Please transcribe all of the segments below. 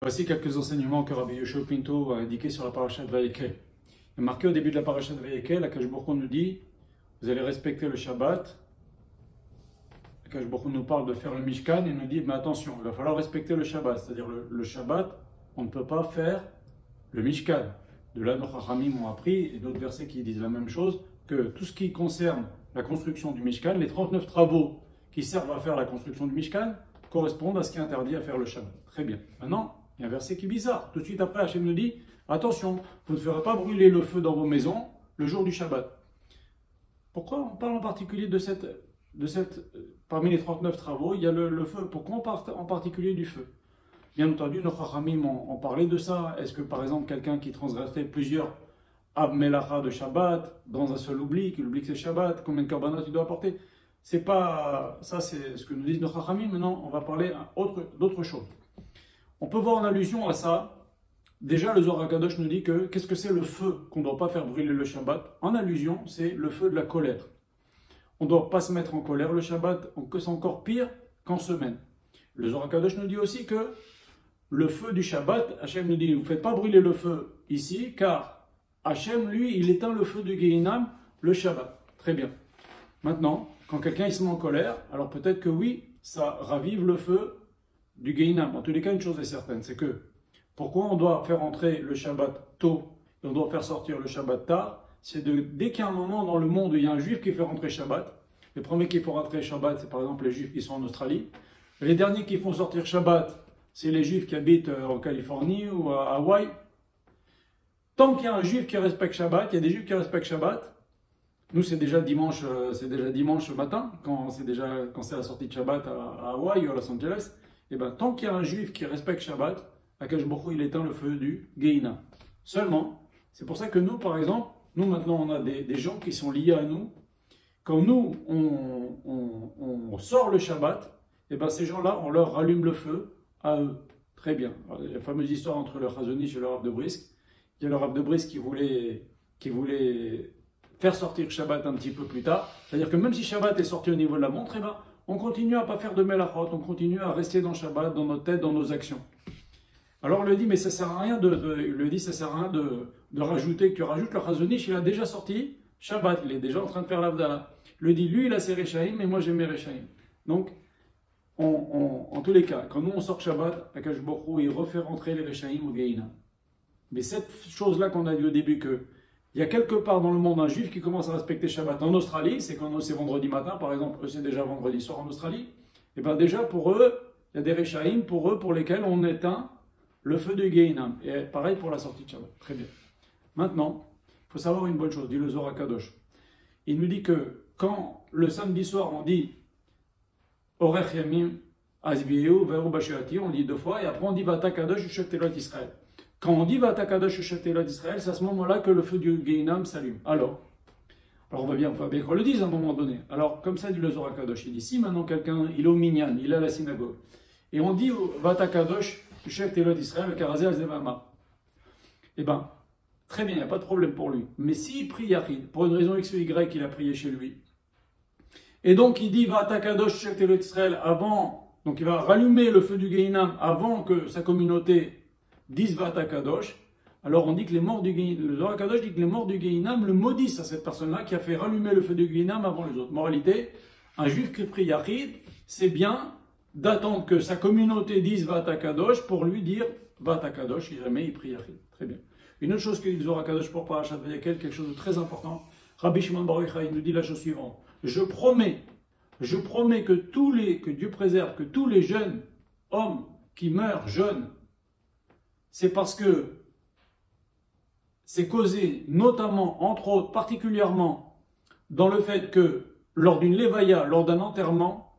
Voici quelques enseignements que Rabbi Yoshua Pinto a indiqués sur la paracha de Vayekel. Il est marqué au début de la paracha de Vayekel, Akash Baruch Hu nous dit vous allez respecter le Shabbat. Akash Baruch Hu nous parle de faire le Mishkan et nous dit mais attention, il va falloir respecter le Shabbat, c'est-à-dire le Shabbat, on ne peut pas faire le Mishkan. De là, nos Chachamim ont appris, et d'autres versets qui disent la même chose, que tout ce qui concerne la construction du Mishkan, les 39 travaux qui servent à faire la construction du Mishkan, correspondent à ce qui est interdit à faire le Shabbat. Très bien. Maintenant, il y a un verset qui est bizarre. Tout de suite après, Hachem nous dit attention, vous ne ferez pas brûler le feu dans vos maisons le jour du Shabbat. Pourquoi on parle en particulier de cette parmi les 39 travaux, il y a le feu. Pourquoi on parle en particulier du feu? Bien entendu, nos Chachamim ont parlé de ça. Est-ce que par exemple, quelqu'un qui transgresserait plusieurs Av Melacha de Shabbat, dans un seul oubli, qu'il oublie que c'est Shabbat, combien de korbanot il doit apporter? C'est pas ça, c'est ce que nous disent nos Chachamim. Maintenant, on va parler d'autre chose. On peut voir en allusion à ça. Déjà, le Zohar HaKadosh nous dit que qu'est-ce que c'est le feu qu'on ne doit pas faire brûler le Shabbat? En allusion, c'est le feu de la colère. On ne doit pas se mettre en colère le Shabbat, que c'est encore pire qu'en semaine. Le Zohar HaKadosh nous dit aussi que le feu du Shabbat, Hachem nous dit, vous ne faites pas brûler le feu ici, car Hachem, lui, il éteint le feu du Gehinam le Shabbat. Très bien. Maintenant, quand quelqu'un se met en colère, alors peut-être que oui, ça ravive le feu du Gehinam. En tous les cas, une chose est certaine, c'est que pourquoi on doit faire entrer le Shabbat tôt et on doit faire sortir le Shabbat tard? C'est dès qu'il y a un moment dans le monde où il y a un juif qui fait rentrer Shabbat, les premiers qui font rentrer Shabbat, c'est par exemple les juifs qui sont en Australie. Les derniers qui font sortir Shabbat, c'est les juifs qui habitent en Californie ou à Hawaï. Tant qu'il y a un juif qui respecte Shabbat, il y a des juifs qui respectent Shabbat. Nous, c'est déjà dimanche matin, quand c'est la sortie de Shabbat à Hawaï ou à Los Angeles. Et bien, tant qu'il y a un juif qui respecte Shabbat, Akash Baruch Hu, il éteint le feu du Gehinam. Seulement, c'est pour ça que nous, par exemple, nous maintenant, on a des gens qui sont liés à nous. Quand nous, on sort le Shabbat, et bien ces gens-là, on leur rallume le feu à eux. Très bien. Alors, il y a la fameuse histoire entre le Chazon Ish et le Rav de Brisk. Il y a le Rav de Brisk qui voulait faire sortir Shabbat un petit peu plus tard. C'est-à-dire que même si Shabbat est sorti au niveau de la montre, eh ben, on continue à ne pas faire de melachot, on continue à rester dans Shabbat, dans nos têtes, dans nos actions. Alors on lui dit, mais ça sert à rien ça sert à rien de rajouter, que tu rajoutes le Chazon Ish, il a déjà sorti Shabbat, il est déjà en train de faire l'Avdala. Il lui dit, lui il a ses Rechaim, et moi j'ai mes Rechaim. Donc, en tous les cas, quand nous on sort Shabbat, Akash Baruch Hu, il refait rentrer les Rechaim au Gehinam. Mais cette chose-là qu'on a dit au début, que il y a quelque part dans le monde un juif qui commence à respecter Shabbat en Australie, c'est quand c'est vendredi matin, par exemple, eux c'est déjà vendredi soir en Australie, et bien déjà pour eux, il y a des Rechaim pour eux pour lesquels on éteint le feu du Gehinam. Et pareil pour la sortie de Shabbat. Très bien. Maintenant, il faut savoir une bonne chose, dit le Zohar HaKadosh. Il nous dit que quand le samedi soir on dit Orech Yamim Azbiyu Ve'u Bashiati, on dit deux fois, et après on dit Vata Kadosh Yushet Elot Israël. Quand on dit Vata Kadosh Yushet Elot Israël, c'est à ce moment-là que le feu du Gehinam s'allume. Alors on va bien qu'on le dise à un moment donné. Alors, comme ça dit le Zohar HaKadosh, il dit si maintenant quelqu'un, il est au Minyan, il est à la synagogue, et on dit Vata Kadosh Yushet Elot Israël, Karazé Azevama, eh bien, très bien, il n'y a pas de problème pour lui. Mais s'il prie Yachid, pour une raison X ou Y, il a prié chez lui, et donc il dit Vata Kadosh Yushet Elot Israël avant, donc il va rallumer le feu du Gehinam avant que sa communauté dise Vata Kadosh, alors on dit que les morts du Gehinam, le Zohar HaKadosh dit que les morts du Gehinam le maudissent à cette personne-là qui a fait rallumer le feu du Gehinam avant les autres. Moralité, un juif qui prie Yachid, c'est bien d'attendre que sa communauté dise Vata Kadosh pour lui dire Vata Kadosh, si jamais il prie Yachid. Très bien. Une autre chose que dit le Zohar HaKadosh pour Parashat Vayekel, quelque chose de très important, Rabbi Shimon Bar Yochai nous dit la chose suivante: je promets que Dieu préserve, que tous les jeunes hommes qui meurent jeunes, c'est parce que c'est causé notamment, entre autres, particulièrement, dans le fait que lors d'une levaya, lors d'un enterrement,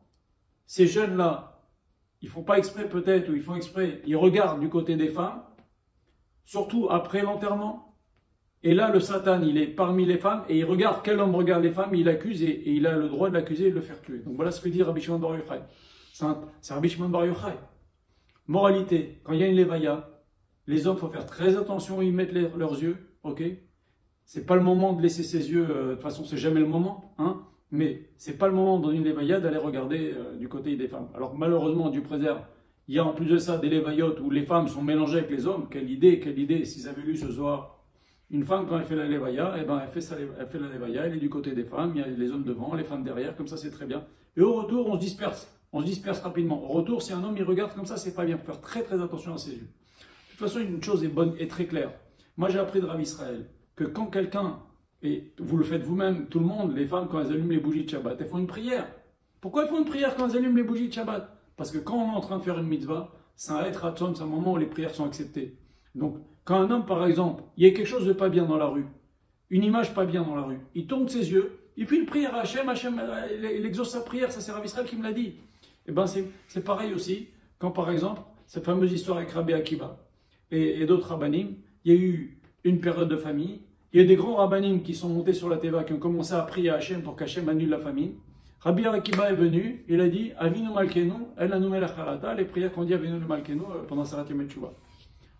ces jeunes-là, ils ne font pas exprès peut-être, ou ils font exprès, ils regardent du côté des femmes, surtout après l'enterrement, et là le Satan, il est parmi les femmes, et il regarde quel homme regarde les femmes, il l'accuse, et il a le droit de l'accuser et de le faire tuer. Donc voilà ce que dit Rabbi Shimon Bar Yochai. C'est Rabbi Shimon Bar Yochai. Moralité, quand il y a une levaya, les hommes, il faut faire très attention où ils mettent leurs yeux, ok? C'est pas le moment de laisser ses yeux, de toute façon, c'est jamais le moment, hein? Mais c'est pas le moment dans une levaya d'aller regarder du côté des femmes. Alors malheureusement, Dieu préserve, il y a en plus de ça des lévayotes où les femmes sont mélangées avec les hommes. Quelle idée, s'ils avaient lu ce soir. Une femme, quand elle fait la lévaya, eh ben, elle fait la lévaya, elle est du côté des femmes, il y a les hommes devant, les femmes derrière, comme ça c'est très bien. Et au retour, on se disperse rapidement. Au retour, si un homme il regarde comme ça, c'est pas bien, il faut faire très très attention à ses yeux. De toute façon, une chose est bonne et très claire. Moi j'ai appris de Rav Israël que quand quelqu'un, et vous le faites vous-même, tout le monde, les femmes, quand elles allument les bougies de Shabbat, elles font une prière. Pourquoi elles font une prière quand elles allument les bougies de Shabbat? Parce que quand on est en train de faire une mitzvah, c'est un être ratzon, c'est un moment où les prières sont acceptées. Donc, quand un homme, par exemple, il y a quelque chose de pas bien dans la rue, une image pas bien dans la rue, il tourne ses yeux, il fait une prière à Hachem, il exauce sa prière, ça c'est Rav Israël qui me l'a dit. Et bien c'est pareil aussi, quand par exemple, cette fameuse histoire avec Rabbi Akiba et d'autres rabbanim, il y a eu une période de famine, il y a des grands rabbanim qui sont montés sur la Teva, qui ont commencé à prier à Hachem pour qu'Hachem annule la famine. Rabbi Akiba est venu, il a dit Avinu Malkenu, El Anu Melech Harata, les prières qu'on dit Avinu Malkenu pendant Sarat Yom Teshuvah.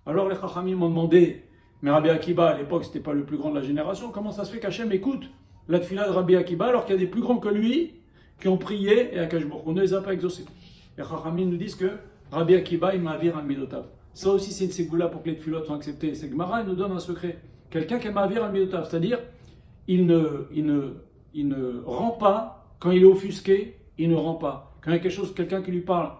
Alors les Chachamim m'ont demandé, mais Rabbi Akiba à l'époque c'était pas le plus grand de la génération, comment ça se fait qu'Hachem écoute la tefila de Rabbi Akiba alors qu'il y a des plus grands que lui qui ont prié et Akash Baruch Hu ne les a pas exaucés. Les Chachamim nous disent que Rabbi Akiba il ma'avir al midotav. Ça aussi c'est une ségoula pour que les tefilot soient acceptées. C'est Gemara nous donne un secret. Quelqu'un qui est ma'avir al midotav, c'est-à-dire il ne rend pas quand il est offusqué, il ne rend pas. Quand il y a quelque chose, quelqu'un qui lui parle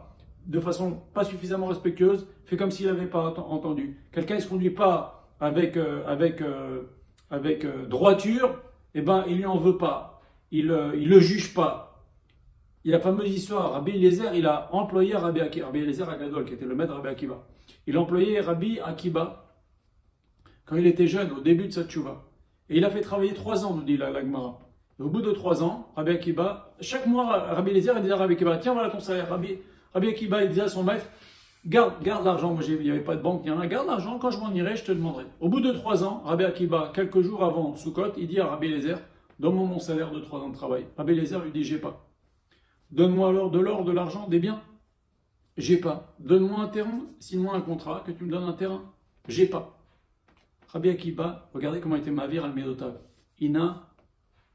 de façon pas suffisamment respectueuse, fait comme s'il n'avait pas entendu. Quelqu'un ne se conduit pas avec droiture, eh ben, il lui en veut pas. Il le juge pas. Il y a la fameuse histoire, Rabbi Eliezer, il a employé Rabbi Akiba, Rabbi Eliezer Agadol, qui était le maître de Rabbi Akiba. Il a employé Rabbi Akiba quand il était jeune, au début de sa tchouva. Et il a fait travailler 3 ans, nous dit la Gemara. Et au bout de 3 ans, Rabbi Akiba, chaque mois, Rabbi Eliezer disait à Rabbi Akiba, tiens, voilà ton salaire, Rabbi Akiba, il disait à son maître, garde l'argent, moi il n'y avait pas de banque, garde l'argent, quand je m'en irai, je te demanderai. Au bout de 3 ans, Rabbi Akiba, quelques jours avant Sukkot, il dit à Rabbi Eliezer, donne-moi mon salaire de 3 ans de travail. Rabbi Eliezer lui dit, j'ai pas. Donne-moi alors de l'or, de l'argent, des biens. J'ai pas. Donne-moi un terrain, signe-moi un contrat, que tu me donnes un terrain. J'ai pas. Rabbi Akiba, regardez comment était Mavir al-Medotav. Il n'a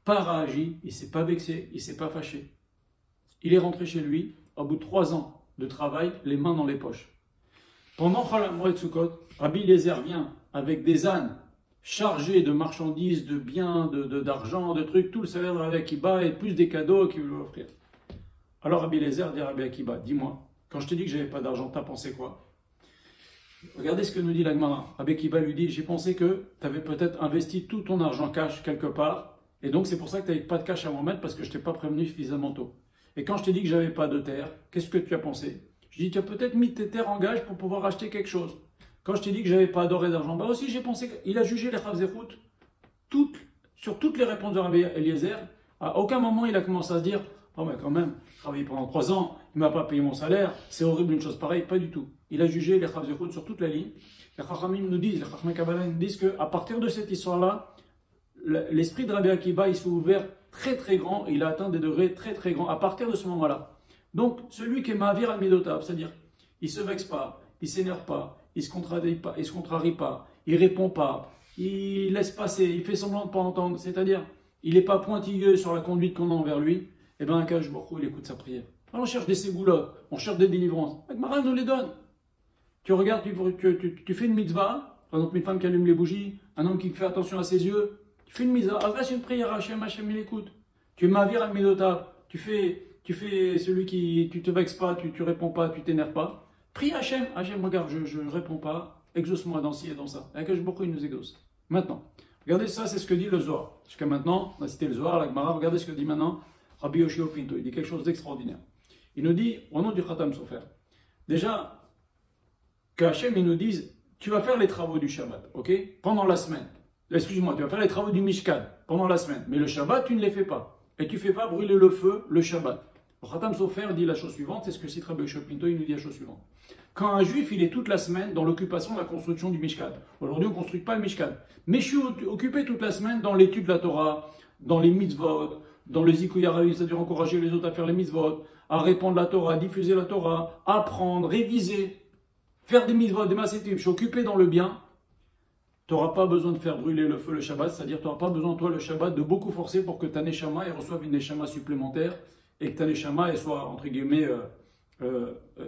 pas réagi, il ne s'est pas vexé, il ne s'est pas fâché. Il est rentré chez lui, au bout de 3 ans de travail, les mains dans les poches. Pendant Chol HaMoed Sukkot, Rabbi Eliezer vient avec des ânes chargés de marchandises, de biens, d'argent, de trucs, tout le salaire de Rabbi Akiba et plus des cadeaux qu'il veut offrir. Alors Rabbi Eliezer dit à Rabbi Akiba, dis-moi, quand je te dis que j'avais pas d'argent, t'as pensé quoi? Regardez ce que nous dit la Gemara. Rabbi Akiba lui dit, j'ai pensé que tu avais peut-être investi tout ton argent cash quelque part, et donc c'est pour ça que tu n'avais pas de cash à m'en mettre parce que je t'ai pas prévenu suffisamment tôt. Et quand je t'ai dit que j'avais pas de terre, qu'est-ce que tu as pensé? Je dis, tu as peut-être mis tes terres en gage pour pouvoir acheter quelque chose. Quand je t'ai dit que j'avais pas d'or et d'argent, bah aussi j'ai pensé qu'il a jugé les Chavzerhout sur toutes les réponses de Rabbi Eliezer. À aucun moment il a commencé à se dire, oh mais quand même, j'ai travaillé pendant 3 ans, il m'a pas payé mon salaire, c'est horrible une chose pareille, pas du tout. Il a jugé les Chavzerhout sur toute la ligne. Les Chachamim nous disent, les Chachamim Kabbalah nous disent qu'à partir de cette histoire-là, l'esprit de Rabbi Akiba il s'est ouvert très très grand, et il a atteint des degrés très très grands à partir de ce moment-là. Donc celui qui est Ma'avir al-Midotav, c'est-à-dire il se vexe pas, il s'énerve pas, il se contrarie pas, il répond pas, il laisse passer, il fait semblant de pas entendre, c'est-à-dire il n'est pas pointilleux sur la conduite qu'on a envers lui, et bien Akash Baruch Hu, il écoute sa prière. Alors on cherche des ségoulottes, on cherche des délivrances, Agmara nous les donne. Tu regardes, tu fais une mitzvah, par exemple une femme qui allume les bougies, un homme qui fait attention à ses yeux, tu fais une mitzvah, adresse une prière à Hachem, Hachem il écoute. Tu es Ma'avir al-Midotav, tu fais celui qui, tu te vexes pas, tu réponds pas, tu t'énerves pas. Prie Hachem, Hachem regarde, je ne réponds pas, exauce-moi dans ci et dans ça. Et Akash Baruch Hu, il nous exauce. Maintenant, regardez ça, c'est ce que dit le Zohar. Jusqu'à maintenant, on a cité le Zohar, la Gemara, regardez ce que dit maintenant Rabbi Yoshio Pinto. Il dit quelque chose d'extraordinaire. Il nous dit, au nom du Khatam Sofer, déjà, que Hachem, il nous dise, tu vas faire les travaux du Shabbat, ok? Pendant la semaine. Excuse-moi, tu vas faire les travaux du Mishkan pendant la semaine. Mais le Shabbat, tu ne les fais pas. Et tu ne fais pas brûler le feu le Shabbat. Le Khatam Sofer dit la chose suivante, c'est ce que cite Rabbi Yoshio Pinto, il nous dit la chose suivante. Quand un juif, il est toute la semaine dans l'occupation de la construction du Mishkan. Aujourd'hui, on ne construit pas le Mishkan. Mais je suis occupé toute la semaine dans l'étude de la Torah, dans les mitzvot, dans le Zikuy HaRavi, c'est-à-dire encourager les autres à faire les mitzvot, à répandre la Torah, à diffuser la Torah, à apprendre, réviser, faire des mitzvot, des masétim. Je suis occupé dans le bien. Tu n'auras pas besoin de faire brûler le feu le Shabbat, c'est-à-dire tu n'auras pas besoin, toi, le Shabbat, de beaucoup forcer pour que ta Neshama reçoive une Neshama supplémentaire et que ta Neshama soit, entre guillemets,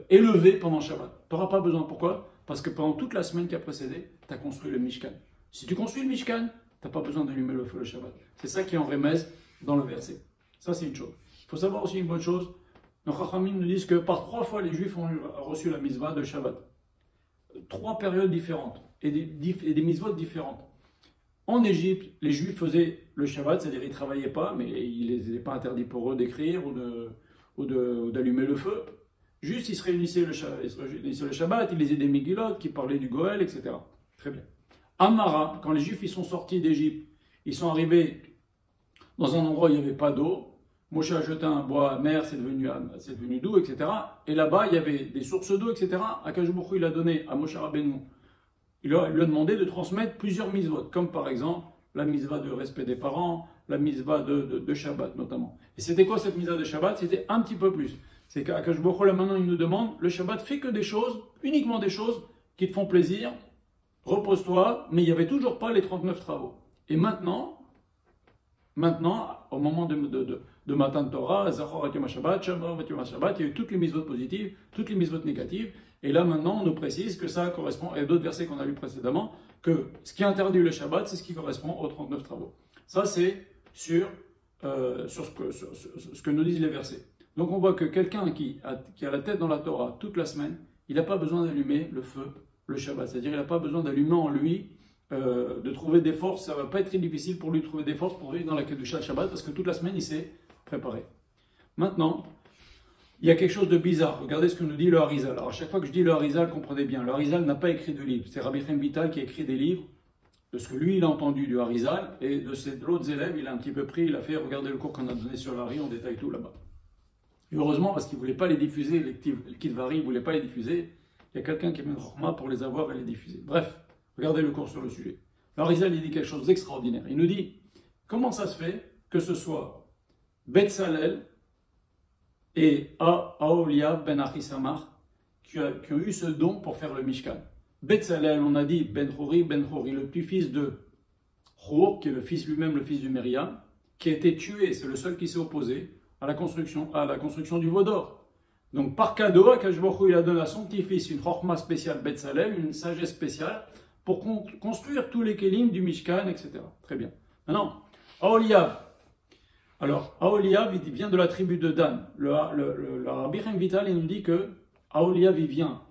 élevé pendant Shabbat. Tu n'auras pas besoin. Pourquoi? Parce que pendant toute la semaine qui a précédé, tu as construit le Mishkan. Si tu construis le Mishkan, tu n'as pas besoin d'allumer le feu le Shabbat. C'est ça qui est en remèze dans le verset. Ça, c'est une chose. Il faut savoir aussi une bonne chose. Nos Chachamim nous disent que par 3 fois, les Juifs ont reçu la mitzvah de Shabbat. 3 périodes différentes et des mitzvot différentes. En Égypte, les Juifs faisaient le Shabbat, c'est-à-dire ils ne travaillaient pas, mais il n'était pas interdit pour eux d'écrire ou d'allumer le feu. Juste, ils se réunissaient le Shabbat, ils lisaient des Megillot qui parlaient du Goël, etc. Très bien. Amara, quand les Juifs ils sont sortis d'Égypte, ils sont arrivés dans un endroit où il n'y avait pas d'eau. Moshe a jeté un bois amer, c'est devenu doux, etc. Et là-bas, il y avait des sources d'eau, etc. Akadosh Baruch Hu, il a donné à Moshe Rabbeinu, il lui a demandé de transmettre plusieurs mitzvot, comme par exemple la mitzvah de respect des parents, la mitzvah de Shabbat notamment. Et c'était quoi cette mitzvah de Shabbat? C'était un petit peu plus. C'est qu'Akadosh Baruch Hu, là maintenant, il nous demande, le Shabbat fait que des choses, uniquement des choses qui te font plaisir, repose-toi, mais il n'y avait toujours pas les 39 travaux. Et maintenant, au moment de Matan Torah, Zachor et Yom HaShabbat, Shamar et Yom HaShabbat, il y a eu toutes les mitzvot positives, toutes les mitzvot négatives, et là maintenant on nous précise que ça correspond, et d'autres versets qu'on a lus précédemment, que ce qui interdit le Shabbat, c'est ce qui correspond aux 39 travaux. Ça c'est sur ce que nous disent les versets. Donc on voit que quelqu'un qui a la tête dans la Torah toute la semaine, il n'a pas besoin d'allumer le feu, le Shabbat, c'est-à-dire il n'a pas besoin d'allumer en lui de trouver des forces, ça ne va pas être très difficile pour lui de trouver des forces pour vivre dans la Kedusha Shabbat parce que toute la semaine il s'est préparé. Maintenant, il y a quelque chose de bizarre. Regardez ce que nous dit le Harizal. Alors à chaque fois que je dis le Harizal, comprenez bien, le Harizal n'a pas écrit de livre. C'est Rabbi Chaim Vital qui a écrit des livres de ce que lui il a entendu du Harizal et de ses autres élèves, il a un petit peu pris, il a fait regarder le cours qu'on a donné sur le Hari, on détaille tout là-bas. Et heureusement parce qu'il ne voulait pas les diffuser, les Kitvari, il ne voulait pas les diffuser. Il y a quelqu'un qui a mis une chorma pour les avoir et les diffuser. Bref. Regardez le cours sur le sujet. Alors Harizal il dit quelque chose d'extraordinaire. Il nous dit, comment ça se fait que ce soit Betzalel et Aholiab ben Achisamach qui ont eu ce don pour faire le Mishkan. Betzalel, on a dit Ben Hori, le petit-fils de Hor, qui est le fils lui-même, le fils du Myriam, qui a été tué, c'est le seul qui s'est opposé à la construction du veau d'or. Donc par cadeau, Akadosh Baruch Hu, il a donné à son petit-fils une chorma spéciale Betzalel, une sagesse spéciale, pour construire tous les kelim du Mishkan, etc. Très bien. Maintenant, Aholiab. Alors, Aholiab, il vient de la tribu de Dan. Le Rabbi Chaim Vital, il nous dit que Aholiab, il vient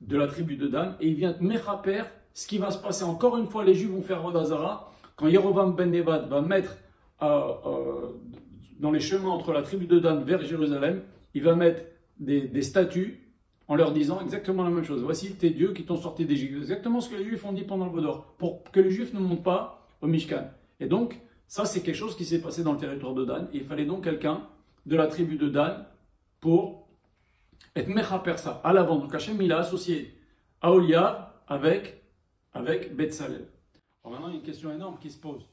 de la tribu de Dan, et il vient de Mechaper, ce qui va se passer. Encore une fois, les Juifs vont faire Vodazara, quand Yerovam ben Nevat va mettre dans les chemins entre la tribu de Dan vers Jérusalem, il va mettre des statues, en leur disant exactement la même chose. Voici tes dieux qui t'ont sorti d'Égypte. Exactement ce que les Juifs ont dit pendant le veau d'or, pour que les Juifs ne montent pas au Mishkan. Et donc, ça c'est quelque chose qui s'est passé dans le territoire de Dan. Et il fallait donc quelqu'un de la tribu de Dan pour être mechaper ça à l'avant. Donc Hachem il a associé Aholiab avec Betzalel. Alors maintenant il y a une question énorme qui se pose.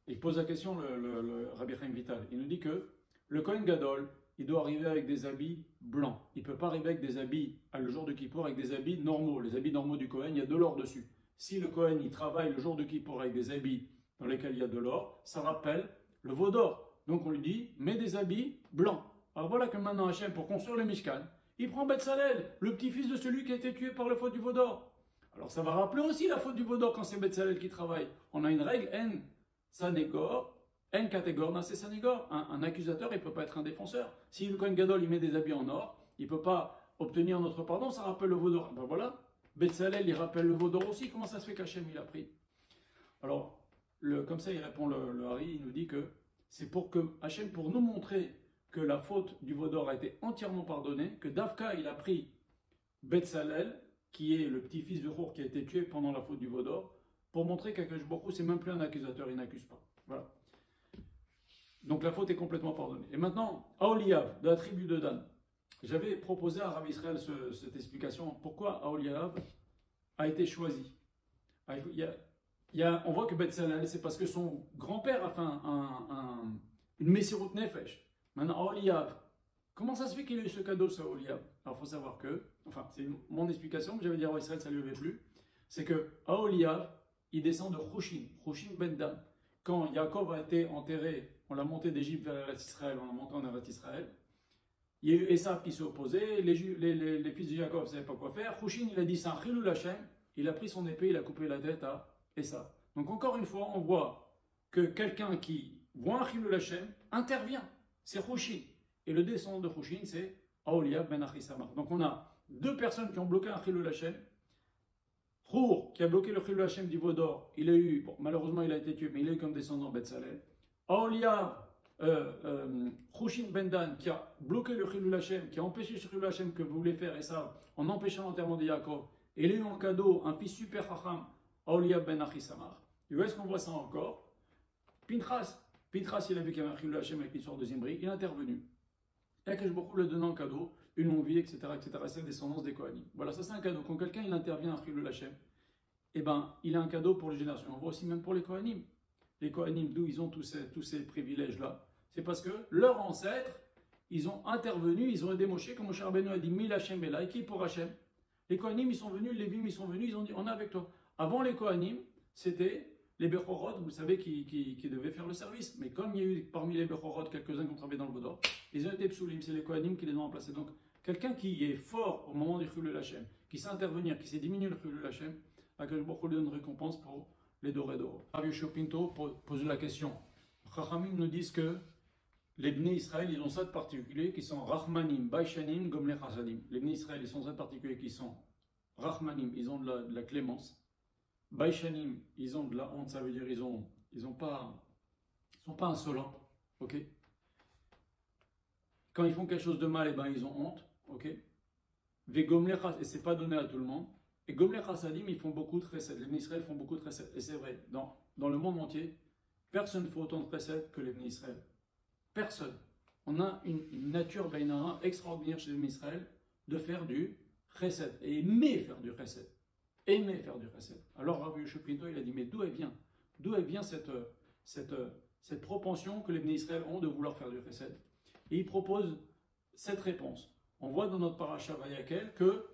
Il pose la question le Rabbi Chaim Vital. Il nous dit que le Kohen Gadol, il doit arriver avec des habits blancs. Il ne peut pas arriver avec des habits, le jour de Kippour, avec des habits normaux. Les habits normaux du Kohen, il y a de l'or dessus. Si le Kohen, il travaille le jour de Kippour avec des habits dans lesquels il y a de l'or, ça rappelle le veau d'or. Donc on lui dit, mets des habits blancs. Alors voilà que maintenant Hachem, pour construire le Mishkan, il prend Betzalel, le petit-fils de celui qui a été tué par la faute du veau d'or. Alors ça va rappeler aussi la faute du veau d'or quand c'est Betzalel qui travaille. On a une règle, N, Sanégor, N catégore, c'est Sanégor. Un accusateur, il ne peut pas être un défenseur. Si le Kohen Gadol, il met des habits en or, il ne peut pas obtenir notre pardon, ça rappelle le veau d'or. Ben voilà, Betzalel, il rappelle le veau d'or aussi. Comment ça se fait qu'Hachem, il a pris? Alors, comme ça, il répond le Hari, il nous dit que c'est pour que Hachem, pour nous montrer que la faute du veau d'or a été entièrement pardonnée, que Davka, il a pris Betzalel, qui est le petit-fils de Hur qui a été tué pendant la faute du veau d'or, pour montrer qu'Akadosh Baruch Hu, c'est même plus un accusateur, il n'accuse pas. Voilà. Donc la faute est complètement pardonnée. Et maintenant, Aholiab, de la tribu de Dan. J'avais proposé à Rav Israël cette explication. Pourquoi Aholiab a été choisi? On voit que Betzalel, c'est parce que son grand-père a fait une Messirut Nefesh. Maintenant, Aholiab, comment ça se fait qu'il a eu ce cadeau, ça, Aholiab? Alors il faut savoir que, enfin, c'est mon explication que j'avais dit à Rav Israël, ça ne lui avait plu. C'est que Aholiab, il descend de Chouchim ben Dan. Quand Yaakov a été enterré, on l'a monté d'Égypte vers Eretz Israël, on l'a monté en Eretz Israël, Il y a eu Esav qui s'est opposé, les fils de Jacob ne savaient pas quoi faire. Hushin, il a dit c'est un Chilul Hashem, il a pris son épée, il a coupé la tête à Esav. Donc encore une fois, on voit que quelqu'un qui voit un Chilul Hashem intervient, c'est Hushin. Et le descendant de Hushin, c'est Aholiab ben Achisamach. Donc on a deux personnes qui ont bloqué un Chilul Hashem. Hur, qui a bloqué le Chilul Hashem du Vaudor, il a eu, bon, malheureusement il a été tué, mais il a eu comme descendant Betzalel. Aholiab, Hushin ben Dan, qui a bloqué le Chilul Hashem, qui a empêché le Chilul Hashem que voulait faire et ça en empêchant l'enterrement de Yaakov. Et il a eu en cadeau un fils super chacham, Aholiab ben Achisamach. Et où est-ce qu'on voit ça encore? Pinchas, il a vu qu'il y avait un Chilul Hashem avec l'histoire de Zimri, il est intervenu. Et que je beaucoup le donne en cadeau, une longue vie, etc., etc. C'est la descendance des Kohanim. Voilà, ça c'est un cadeau. Quand quelqu'un il intervient à Chilul Hashem, eh ben, il a un cadeau pour les générations. On voit aussi même pour les Kohanim. Les Kohanim, d'où ils ont tous ces privilèges-là, c'est parce que leurs ancêtres, ils ont intervenu, ils ont aidé Moshe, comme Moshe Rabbeinu a dit, Mil Hashem Belai, qui pour Hashem. Les Kohanim, ils sont venus, les Lévim, ils sont venus, ils ont dit, on est avec toi. Avant les Kohanim, c'était les Bechorot, vous savez, qui devaient faire le service. Mais comme il y a eu parmi les Bechorot quelques-uns qui ont travaillé dans le Vaudor, ils ont été psoulim, c'est les Kohanim qui les ont remplacés. Donc, quelqu'un qui est fort au moment du Chilul Hashem, qui sait intervenir, qui sait diminuer le Chilul Hashem, Akadosh Baruch Hu lui donne une récompense pour les dorés d'or. Rabbi Yoshua Pinto pose la question. Chachamim nous disent que les Bnei Israël, ils ont ça de particulier qui sont Rachmanim, Baishanim, Gomlech Hasadim. Les Bnei Israël, ils ont ça de particulier qui sont Rachmanim, ils ont de la clémence. Baishanim, ils ont de la honte, ça veut dire ils sont pas insolents, ok. Quand ils font quelque chose de mal, eh ben ils ont honte, ok. Et c'est pas donné à tout le monde. Et Gomlech Hasadim, ils font beaucoup de chesed. Les Bnei Israël font beaucoup de chesed. Et c'est vrai, dans le monde entier, personne ne fait autant de chesed que les Bnei Israël. Personne. On a une nature bainara extraordinaire chez les Bnei Israël de faire du chesed. Et aimer faire du chesed. Aimer faire du chesed. Alors Rabbi Yoshua Pinto, il a dit, mais d'où elle vient? D'où elle vient cette propension que les Bnei Israël ont de vouloir faire du chesed? Et il propose cette réponse. On voit dans notre paracha Vayakel que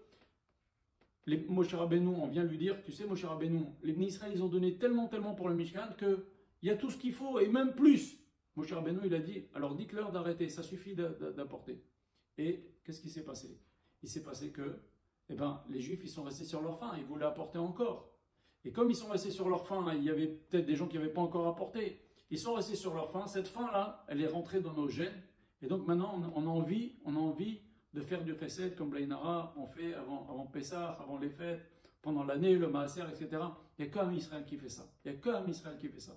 Moshe Rabbeinu, on vient lui dire, tu sais Moshe Rabbeinu, les Bnei Israël, ils ont donné tellement pour le Mishkan qu'il y a tout ce qu'il faut et même plus. Moshe Rabbeinu, il a dit, alors dites-leur d'arrêter, ça suffit d'apporter. Et qu'est-ce qui s'est passé? Il s'est passé que les Juifs, ils sont restés sur leur faim, ils voulaient apporter encore. Et comme ils sont restés sur leur faim, il y avait peut-être des gens qui n'avaient pas encore apporté. Ils sont restés sur leur faim, cette faim-là, elle est rentrée dans nos gènes. Et donc maintenant, on a envie de faire du chesed comme Blainara, on fait avant Pessah, avant les fêtes, pendant l'année, le Maaser, etc. Il n'y a qu'un Israël qui fait ça. Il n'y a qu'un Israël qui fait ça.